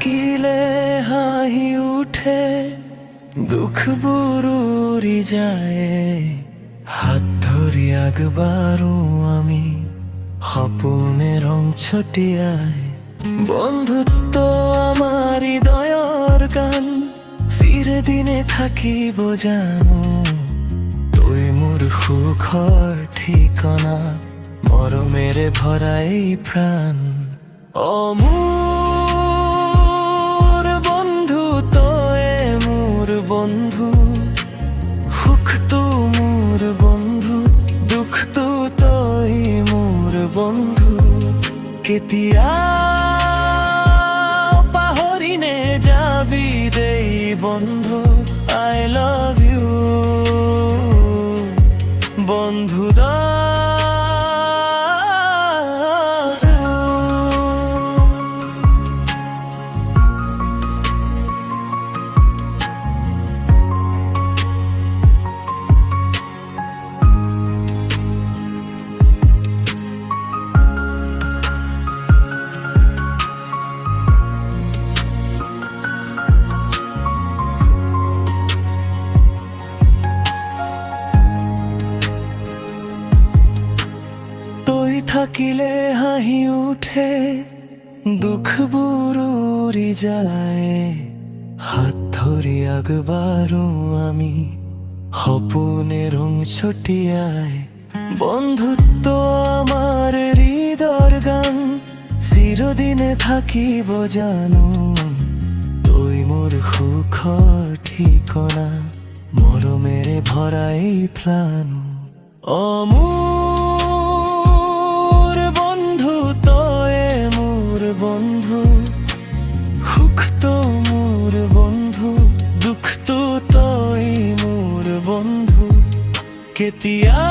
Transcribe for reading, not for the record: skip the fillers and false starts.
থাকিলে হাঁহি উঠে দুঃখ বুরুরি যায় হাত ধরি আগবারও আমি সপোনে রং ছটিয়ায় বন্ধুত্ব আমার হৃদয়ৰ গান চিৰদিনে থাকিব জানো তুই মোৰ সুখৰ ঠিকনা মৰমেৰে ভৰাই প্ৰাণ মোৰ বন্ধু তয়ে মোৰ বন্ধু সুখটো মোৰ বন্ধু দুখটো তই মোৰ বন্ধু কেতিয়া পাহৰি নেযাবি দেই বন্ধু I love you বন্ধু থাকিলে হাঁহি উঠে দুখবোৰ উৰি যায় হাত ধৰি আগবাঢ়ো আমি সপোনে ৰং ছটিয়াই বন্ধুত্ব আমাৰ হৃদয়ৰ গান চিৰদিনে থাকিব জানো তই মোৰ সুখৰ ঠিকনা মৰমেৰে ভৰাই প্ৰাণ বন্ধু সুখটো মোৰ বন্ধু দুখটো তই মোৰ বন্ধু কেতিয়া